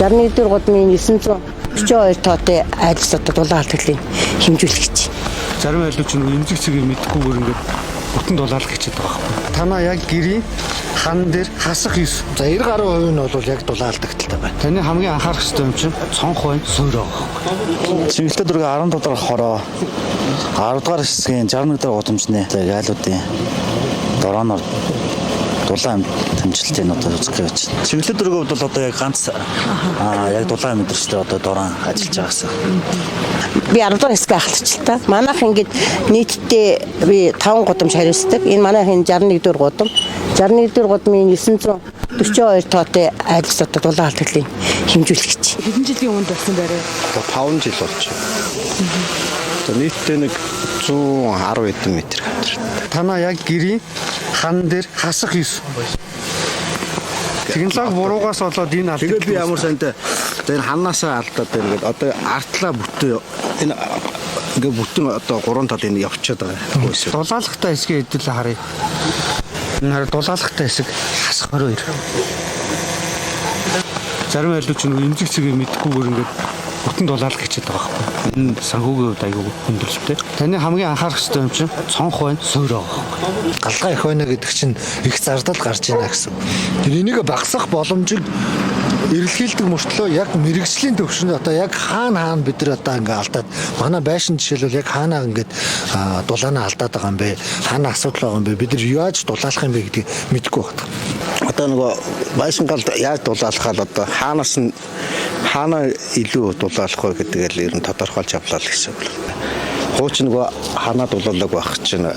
61 дугаар гудамжийн 942 тоотой айлсуудад дулаан алдагдлыг хэмжүүлэгч. Зарим айлууд ч эмзэг цэгийг мэдхгүйгээр ингээд бүтэн дулаалах хичээд байгаа байхгүй. Танаа яг гэрийн хан дээр хасах 9. За 90 гаруй хувь нь бол яг дулаан алдагдaltaй байна. Таны хамгийн анхаарах хэрэгтэй юм чинь цонх байн суур байгаа. Цэнгэлтэй дөрөв 17 дахь хороо 10 дугаар хэсгийн 61 дахь гудамжны айлуудын дорооноор дулаан амжилтыг одоо үзэх гэж байна. Цэнгэлтэй дөрөв бол одоо яг ганц яг дулаан мэдрэжтэй одоо дорон ажиллаж байгаас. Би 10 дугаар хэсгээ ахалч л та. Манайх ингээд нийтдээ би 5 гудамж хариуцдаг. Энэ манайхын 61 дугаар гудам. 61 дугаар гудамжийн 942 тоотой айлсуудад дулаан алдагдлыг хэмжүүлэгч. Хэдэн жилийн өмнө болсон байраа? 5 жил болж байна. Нийтдээ нэг 110 хэдэн метр хавтар. Танаа яг гэрийн хан дээр хасах 9. Технологи буруугаас болоод энэ алд. Тэгээд би ямар сантай энэ ханаасаа алдаад байна гэдэг. Одоо артлаа бүтээ энэ ингээ бүтэн одоо 3 тал энэ явчихад байгаа байсан. Дулаалгатай хэсгээ хэдүүлээ харъя. Энэ дулаалгатай хэсэг хасах 22. Зарим айлууд ч эмзэг цэгийг мэдхгүйгээр ингээд бүтэн дулаалах хичээд байгаа байхгүй. Энэ санхүүгийн хувьд аягүй хүндрэлтэй. Таны хамгийн анхаарах хэрэгтэй юм чинь цонх байн суур байгаа. Галгай их байна гэдэг чинь их зардал гарч ийна гэсэн. Энийг багасгах боломжийг эрэлхийлдэг мөртлөө яг мэрэгжлийн төвшөнд одоо яг хаана бид нар одоо ингээ алдаад манай байшин жишээлбэл яг хаанаа ингээд дулаанаа алдаад байгаа юм бэ? Хаана асуудал байгаа юм бэ? Бид нар яаж дулаалах юм бэ гэдгийг мэдэхгүй байна. Одоо нөгөө байшин галд яаж дулаалахаа л одоо хаана илүү дулаалах вэ гэдгийг л ер нь тодорхойлж авлаа л гэсэн үг. Хууч нөгөө хаана дулаалаг байх чинь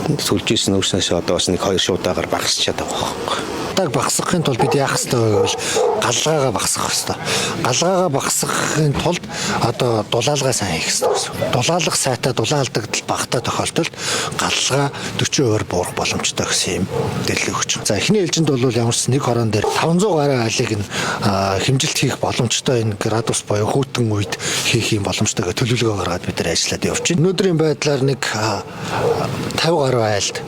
сүлжээсэн өөрснөөс одоо бас нэг 2 шуудаагаар багасчаад байгаа байхгүй. Багасгахын тулд бид яах ёстой вэ гэвэл галгаагаа багасгах ёстой. Галгаагаа багасгахын тулд одоо дулаалгаа сайн хийх ёстой гэсэн. Дулаалах сайтай дулаан алдагдал багтаа тохиолдолд галгаа 40% буурах боломжтой гэсэн юм дэлгэх өгч. За эхний ээлжинд бол ямар ч нэг хорон дээр 500 гаруй айлыг нь хэмжилт хийх боломжтой энэ градус буюу хүүтэн үед хийх юм боломжтой гэх төлөвлөгөө гаргаад бид нар ажиллаад явж байна. Өнөөдрийн байдлаар нэг 50 гаруй айлд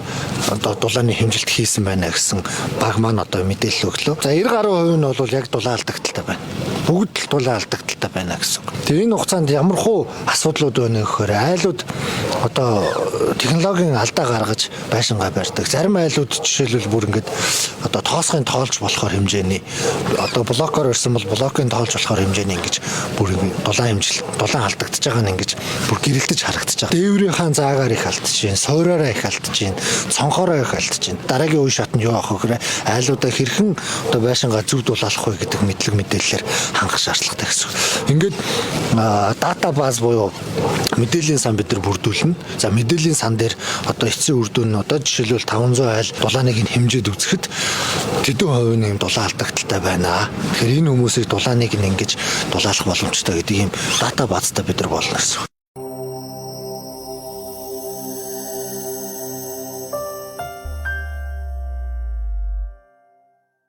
одоо дулааны хэмжилт хийсэн байна гэсэн баг маань одоо мэдээлэл өглөө. За 90 гаруй хувь нь бол яг дулаан алдагдaltaй байна. Бүгд л дулаан алдагдaltaй байна гэсэн. Тэгээ энэ хугацаанд ямар хуу асуудлууд байна гэхээр айлууд одоо технологийн алдаа гаргаж байшингаа барьдаг. Зарим айлууд жишээлбэл бүр ингээд одоо тоосхын тоолж болохоор хэмжээний одоо блокоор ирсэн бол блокын тоолж болохоор хэмжээний ингэж бүр дулаан алдагдаж байгаа нь ингэж бүр гэрэлтэж харагдаж байгаа. Дээврийн заагаар их алдаж байна. Суураараа их алдаж байна. Цонхоороо их алдаж байна. Дараагийн үе шатнд юу авах вэ? Айлуудаа хэрхэн одоо байшингаа зөв дулаалах вэ гэдэг мэдлэг мэдээлэлээр хангах шаардлагатай гэсэн. Ингээд дата баз буюу мэдээллийн сан бид нар бүрдүүлнэ. За мэдээллийн сан дээр одоо эцсийн үр дүн нь одоо жишээлбэл 500 айл дулааныг нь хэмжээд үзэхэд тэдэн хувийн юм дулаан алдагдaltaй байна. Тэгэхээр энэ хүмүүсийг дулааныг нь ингэж дулаалах боломжтой гэдэг ийм дата базтай бид нар болно гэсэн.